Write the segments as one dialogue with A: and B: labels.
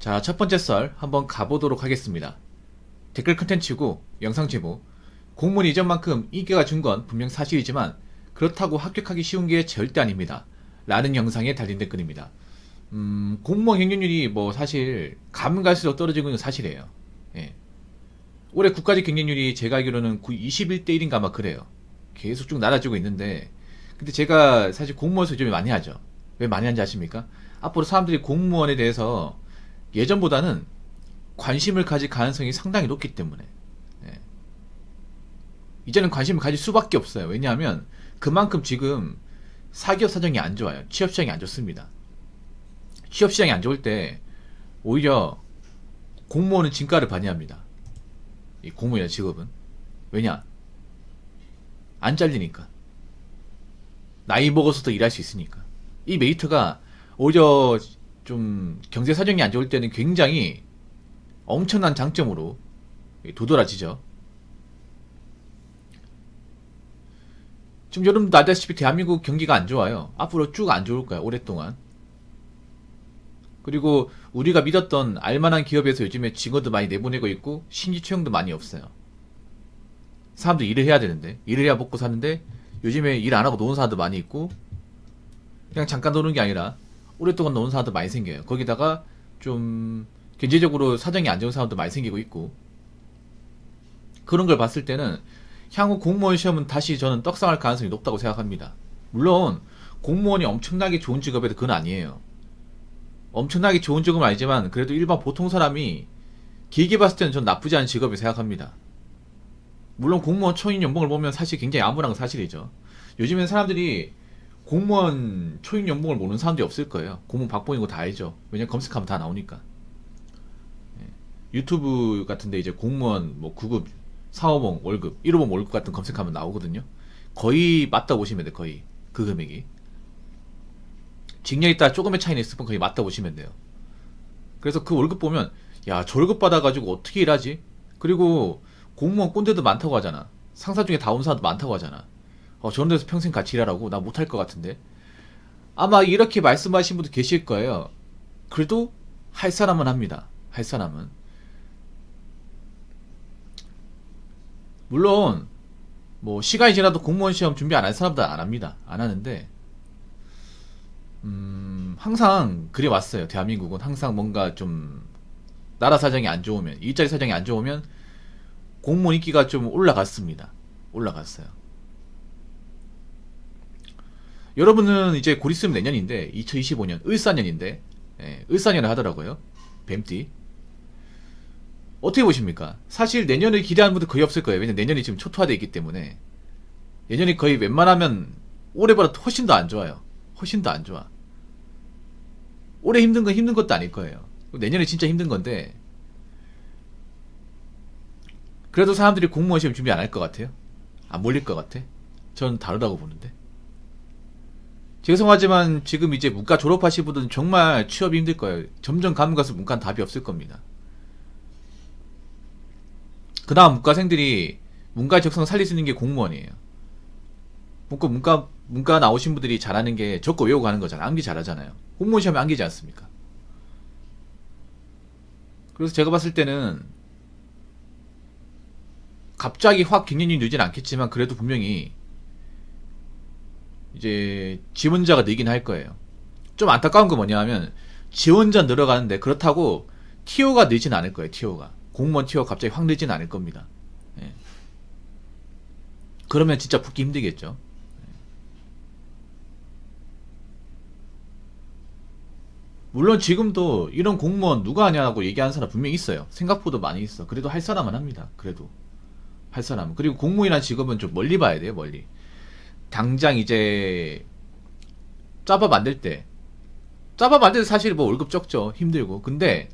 A: 자, 첫 번째 썰 한번 가보도록 하겠습니다. 댓글 컨텐츠고 영상 제목, 공무원 이전만큼 인기가 준 건 분명 사실이지만 그렇다고 합격하기 쉬운 게 절대 아닙니다. 라는 영상에 달린 댓글입니다. 공무원 경쟁률이 뭐 사실 가면 갈수록 떨어지고 있는 건 사실이에요. 예. 올해 국가직 경쟁률이 제가 알기로는 21대 1인가 아마 그래요. 계속 쭉 낮아지고 있는데, 근데 제가 사실 공무원에서 좀 많이 하죠. 왜 많이 하는지 아십니까? 앞으로 사람들이 공무원에 대해서 예전보다는 관심을 가질 가능성이 상당히 높기 때문에, 예. 이제는 관심을 가질 수밖에 없어요. 왜냐하면 그만큼 지금 사기업 사정이 안 좋아요. 취업 시장이 안 좋습니다. 취업 시장이 안 좋을 때 오히려 공무원은 진가를 발휘합니다. 이 공무원이라는 직업은. 왜냐? 안 잘리니까. 나이 먹어서도 일할 수 있으니까. 이 메리트가 오히려 좀 경제 사정이 안 좋을 때는 굉장히 엄청난 장점으로 도드라지죠. 지금 여러분도 알다시피 대한민국 경기가 안 좋아요. 앞으로 쭉 안 좋을 거야, 오랫동안. 그리고 우리가 믿었던 알만한 기업에서 요즘에 직원도 많이 내보내고 있고 신규 채용도 많이 없어요. 사람들이 일을 해야 되는데, 일을 해야 먹고 사는데 요즘에 일 안 하고 노는 사람도 많이 있고, 그냥 잠깐 노는 게 아니라 오랫동안 노는 사람도 많이 생겨요. 거기다가 좀 경제적으로 사정이 안 좋은 사람도 많이 생기고 있고, 그런 걸 봤을 때는 향후 공무원 시험은 다시 저는 떡상할 가능성이 높다고 생각합니다. 물론 공무원이 엄청나게 좋은 직업에도 그건 아니에요. 엄청나게 좋은 직업은 아니지만 그래도 일반 보통 사람이 길게 봤을 때는 전 나쁘지 않은 직업을 생각합니다. 물론 공무원 초임 연봉을 보면 사실 굉장히 암울한 건 사실이죠. 요즘엔 사람들이 공무원 초임 연봉을 모르는 사람들이 없을 거예요. 공무원 박봉이고 다 알죠. 왜냐면 검색하면 다 나오니까. 유튜브 같은데 이제 공무원 뭐 9급 4호봉 월급 1호봉 월급 같은 검색하면 나오거든요. 거의 맞다 보시면 돼요. 거의 그 금액이 직렬에 따라 조금의 차이는 있을 뿐 거의 맞다 보시면 돼요. 그래서 그 월급 보면 야, 저 월급 받아가지고 어떻게 일하지? 그리고 공무원 꼰대도 많다고 하잖아. 상사 중에 다 온 사람도 많다고 하잖아. 저런 데서 평생 같이 일하라고? 나 못할 것 같은데. 아마 이렇게 말씀하신 분도 계실 거예요. 그래도 할 사람은 합니다. 할 사람은. 물론 뭐 시간이 지나도 공무원 시험 준비 안 할 사람도 안 합니다. 안 하는데 항상 그래 왔어요. 대한민국은 항상 뭔가 좀 나라 사정이 안 좋으면, 일자리 사정이 안 좋으면 공무원 인기가 좀 올라갔습니다. 올라갔어요. 여러분은 이제 곧 있으면 내년인데 2025년 을사년인데, 예, 을사년을 하더라고요. 뱀띠. 어떻게 보십니까? 사실 내년을 기대하는 분들 거의 없을 거예요. 왜냐면 내년이 지금 초토화되어 있기 때문에. 내년이 거의 웬만하면 올해보다 훨씬 더 안 좋아요. 훨씬 더 안 좋아. 올해 힘든 건 힘든 것도 아닐 거예요. 내년에 진짜 힘든 건데, 그래도 사람들이 공무원 시험 준비 안 할 것 같아요? 안 몰릴 것 같아? 전 다르다고 보는데. 죄송하지만 지금 이제 문과 졸업하신 분들은 정말 취업이 힘들 거예요. 점점 가면 갈수록 문과는 답이 없을 겁니다. 그 다음 문과생들이 문과의 적성을 살릴 수 있는 게 공무원이에요. 문과 나오신 분들이 잘하는 게 적고 외우고 하는 거잖아요. 암기 잘하잖아요. 공무원 시험에 암기지 않습니까? 그래서 제가 봤을 때는 갑자기 확 경쟁률이 늘진 않겠지만 그래도 분명히 이제 지원자가 늘긴 할 거예요. 좀 안타까운 건 뭐냐 하면 지원자 늘어가는데 그렇다고 티오가 늘진 않을 거예요. 티오가 공무원 티오가 갑자기 확 늘진 않을 겁니다. 예. 그러면 진짜 붙기 힘들겠죠. 물론 지금도 이런 공무원 누가 하냐고 얘기하는 사람 분명히 있어요. 생각보다 많이 있어. 그래도 할 사람은 합니다. 그래도 할 사람은. 그리고 공무원이라는 직업은 좀 멀리 봐야 돼요. 멀리. 당장 이제 짜밥 만들 때 사실 뭐 월급 적죠. 힘들고. 근데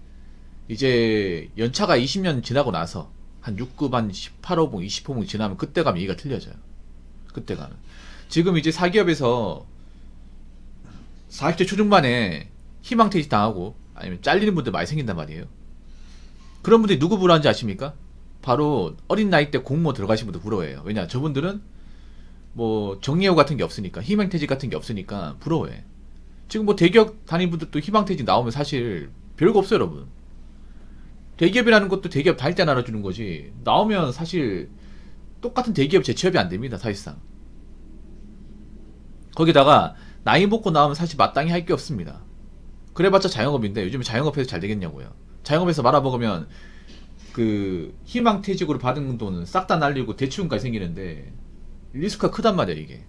A: 이제 연차가 20년 지나고 나서 한 6급 한 18호봉 20호봉 지나면 그때 가면 얘기가 틀려져요. 그때 가면. 지금 이제 사기업에서 40대 초중반에 희망퇴직 당하고 아니면 잘리는 분들 많이 생긴단 말이에요. 그런 분들이 누구 부러워하는지 아십니까? 바로 어린 나이 때 공무원 들어가신 분들 부러워해요. 왜냐, 저분들은 뭐 정리해고 같은 게 없으니까, 희망퇴직 같은 게 없으니까 부러워해. 지금 뭐 대기업 다니는 분들도 희망퇴직 나오면 사실 별거 없어요, 여러분. 대기업이라는 것도 대기업 다닐 때 알아주는 거지. 나오면 사실 똑같은 대기업 재취업이 안 됩니다, 사실상. 거기다가 나이 먹고 나오면 사실 마땅히 할 게 없습니다. 그래봤자 자영업인데 요즘에 자영업해서 잘 되겠냐고요. 자영업에서 말아먹으면 그 희망퇴직으로 받은 돈은 싹 다 날리고 대출금까지 생기는데 리스크가 크단 말이야 이게.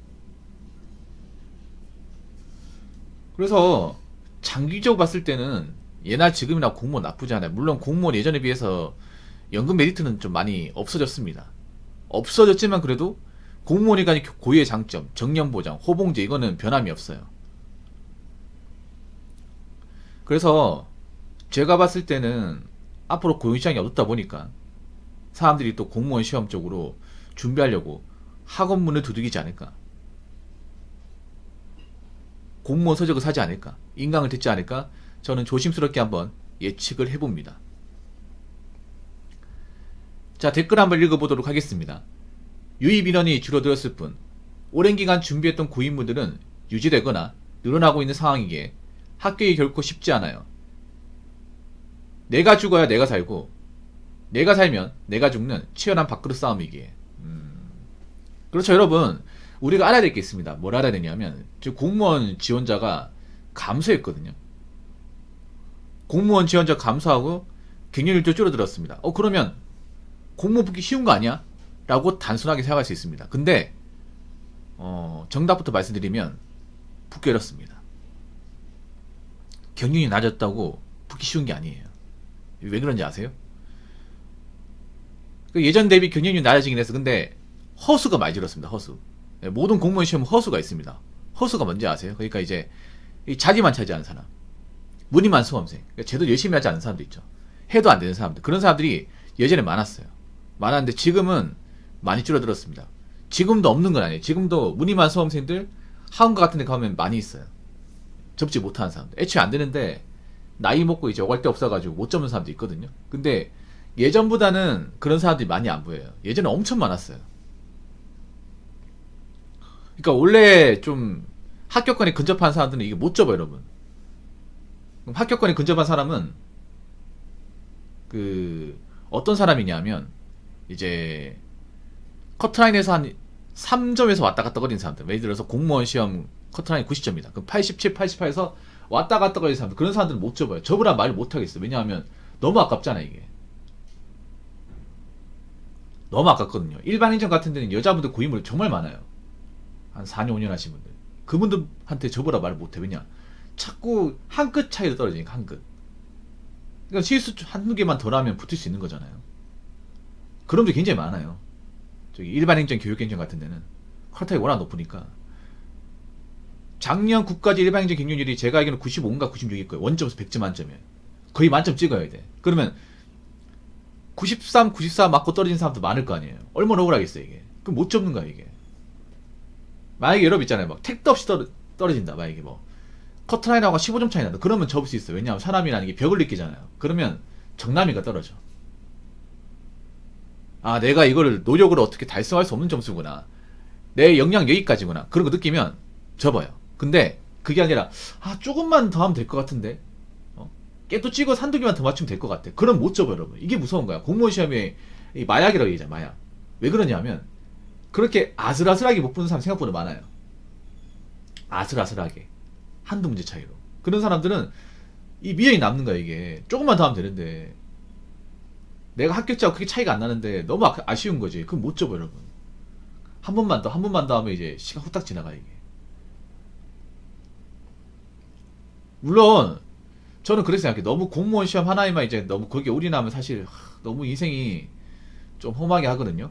A: 그래서 장기적으로 봤을 때는 예나 지금이나 공무원 나쁘지 않아요. 물론 공무원 예전에 비해서 연금 메리트는 좀 많이 없어졌습니다. 없어졌지만 그래도 공무원이 가진 고유의 장점, 정년보장, 호봉제 이거는 변함이 없어요. 그래서 제가 봤을 때는 앞으로 고용시장이 어둡다 보니까 사람들이 또 공무원 시험 쪽으로 준비하려고 학원문을 두들기지 않을까. 공무원 서적을 사지 않을까. 인강을 듣지 않을까. 저는 조심스럽게 한번 예측을 해봅니다. 자, 댓글 한번 읽어보도록 하겠습니다. 유입 인원이 줄어들었을 뿐 오랜 기간 준비했던 구인무들은 유지되거나 늘어나고 있는 상황이기에 합격이 결코 쉽지 않아요. 내가 죽어야 내가 살고 내가 살면 내가 죽는 치열한 밥그릇 싸움이기에. 그렇죠 여러분. 우리가 알아야 될 게 있습니다. 뭘 알아야 되냐면 지금 공무원 지원자가 감소했거든요. 공무원 지원자 감소하고 갱년율도 줄어들었습니다. 그러면 공무원 붙기 쉬운 거 아니야? 라고 단순하게 생각할 수 있습니다. 근데 정답부터 말씀드리면 붙기 어렵습니다. 경륜이 낮았다고 붙기 쉬운 게 아니에요. 왜 그런지 아세요? 예전 대비 경륜이 낮아지긴 했어. 근데 허수가 많이 줄었습니다. 허수. 모든 공무원 시험은 허수가 있습니다. 허수가 뭔지 아세요? 그러니까 이제 자리만 차지하는 사람, 무늬만 수험생, 그러니까 제대로 열심히 하지 않는 사람도 있죠. 해도 안 되는 사람들, 그런 사람들이 예전에 많았어요. 많았는데 지금은 많이 줄어들었습니다. 지금도 없는 건 아니에요. 지금도 무늬만 수험생들 학원가 같은 데 가면 많이 있어요. 접지 못하는 사람들. 애초에 안 되는데 나이 먹고 이제 오갈 데 없어가지고 못 접는 사람도 있거든요. 근데 예전보다는 그런 사람들이 많이 안 보여요. 예전에 엄청 많았어요. 그러니까 원래 좀 합격권에 근접한 사람들은 이게 못 접어요, 여러분. 그럼 합격권에 근접한 사람은 그 어떤 사람이냐면 이제 커트라인에서 한 3점에서 왔다 갔다 거리는 사람들. 예를 들어서 공무원 시험 커트라인 90점이다. 그럼 87, 88에서 왔다 갔다 거리는 사람들. 그런 사람들은 못 접어요. 접으란 말을 못 하겠어요. 왜냐하면 너무 아깝잖아 이게. 너무 아깝거든요. 일반 인정 같은 데는 여자분들 고인물 정말 많아요. 한 4년 5년 하신 분들. 그분들한테 접으라 말을 못해. 왜냐 자꾸 한 끗 차이로 떨어지니까 한 끗. 그러니까 실수 한두 개만 덜 하면 붙을 수 있는 거잖아요. 그런 분들 굉장히 많아요. 저기 일반 행정, 교육 행정 같은 데는 컷오프가 워낙 높으니까. 작년 국가직 일반 행정 경륜율이 제가 알기로는 95인가 96일 거예요. 원점에서 100점 만점이에요. 거의 만점 찍어야 돼. 그러면 93, 94 맞고 떨어진 사람도 많을 거 아니에요. 얼마나 억울하겠어요 이게. 그럼 못 접는 거야 이게. 만약에 여러분 있잖아요. 막 택도 없이 떨어진다. 만약에 뭐 커트라인하고 15점 차이 나다. 그러면 접을 수 있어요. 왜냐하면 사람이라는 게 벽을 느끼잖아요. 그러면 정남이가 떨어져. 아, 내가 이거를 노력으로 어떻게 달성할 수 없는 점수구나. 내 역량 여기까지구나. 그런 거 느끼면 접어요. 근데 그게 아니라 조금만 더 하면 될 것 같은데 깨도 찍어 한두 개만 더 맞추면 될 것 같아. 그럼 못 접어 여러분. 이게 무서운 거야. 공무원 시험에 이 마약이라고 얘기하잖아. 마약. 왜 그러냐면 그렇게 아슬아슬하게 못 보는 사람 생각보다 많아요. 아슬아슬하게 한두 문제 차이로. 그런 사람들은 이 미련이 남는 거야 이게. 조금만 더 하면 되는데 내가 합격자하고 그렇게 차이가 안 나는데 너무 아쉬운 거지. 그럼 못 접어 여러분. 한 번만 더 하면 이제 시간 후딱 지나가 이게. 물론 저는 그렇게 생각해. 너무 공무원 시험 하나에만 이제 너무 거기에 올인하면 사실 너무 인생이 좀 험하게 하거든요.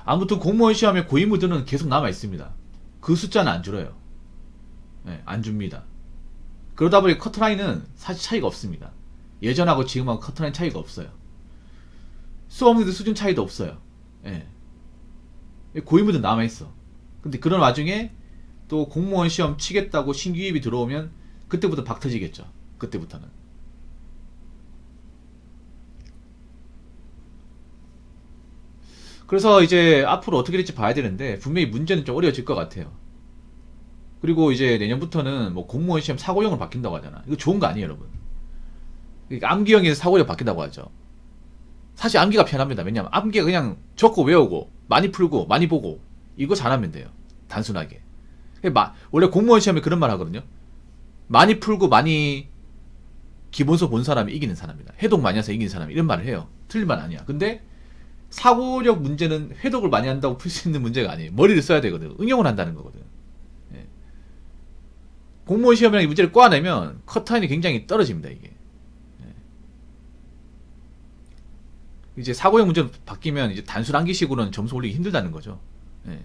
A: 아무튼 공무원 시험에 고인물들은 계속 남아 있습니다. 그 숫자는 안 줄어요. 네, 안 줍니다. 그러다 보니 커트라인은 사실 차이가 없습니다. 예전하고 지금하고 커트라인 차이가 없어요. 수험생들 수준 차이도 없어요. 예. 고인물들 남아있어. 근데 그런 와중에 또 공무원 시험 치겠다고 신규 유입이 들어오면 그때부터 박 터지겠죠. 그때부터는. 그래서 이제 앞으로 어떻게 될지 봐야 되는데 분명히 문제는 좀 어려워질 것 같아요. 그리고 이제 내년부터는 뭐 공무원 시험 사고형으로 바뀐다고 하잖아. 이거 좋은 거 아니에요 여러분. 그러니까 암기형에서 사고력 바뀐다고 하죠. 사실 암기가 편합니다. 왜냐하면 암기가 그냥 적고 외우고 많이 풀고 많이 보고 이거 잘하면 돼요. 단순하게. 원래 공무원 시험에 그런 말 하거든요. 많이 풀고 많이 기본서 본 사람이 이기는 사람이다. 해독 많이 해서 이기는 사람이 이런 말을 해요. 틀린 말 아니야. 근데 사고력 문제는 회독을 많이 한다고 풀 수 있는 문제가 아니에요. 머리를 써야 되거든. 응용을 한다는 거거든. 예. 공무원 시험이랑 이 문제를 꼬아내면 컷타임이 굉장히 떨어집니다. 이게. 예. 이제 사고형 문제로 바뀌면 이제 단순 암기식으로는 점수 올리기 힘들다는 거죠. 예.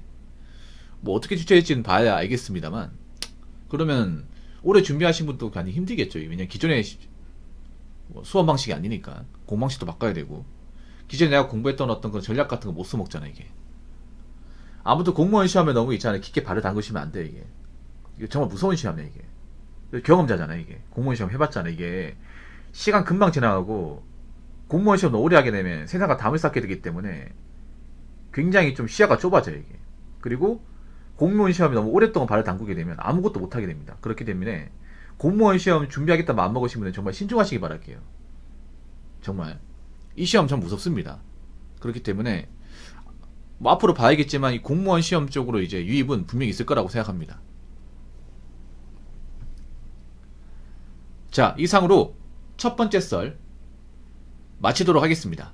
A: 뭐 어떻게 주체할지는 봐야 알겠습니다만 그러면 올해 준비하신 분도 많이 힘들겠죠. 왜냐면 기존에 수업 방식이 아니니까 공방식도 바꿔야 되고 기존에 내가 공부했던 어떤 그런 전략 같은 거 못 써먹잖아 이게. 아무튼 공무원 시험에 너무 있잖아요. 깊게 발을 담그시면 안 돼 이게. 이게 정말 무서운 시험이야 이게. 경험자잖아 이게. 공무원 시험 해봤잖아 이게. 시간 금방 지나가고 공무원 시험 오래 하게 되면 세상과 담을 쌓게 되기 때문에 굉장히 좀 시야가 좁아져요 이게. 그리고 공무원 시험에 너무 오랫동안 발을 담그게 되면 아무것도 못하게 됩니다. 그렇기 때문에 공무원 시험 준비하겠다 마음먹으신 분은 정말 신중하시기 바랄게요. 정말 이 시험 참 무섭습니다. 그렇기 때문에 뭐 앞으로 봐야겠지만 이 공무원 시험 쪽으로 이제 유입은 분명히 있을 거라고 생각합니다. 자, 이상으로 첫 번째 썰 마치도록 하겠습니다.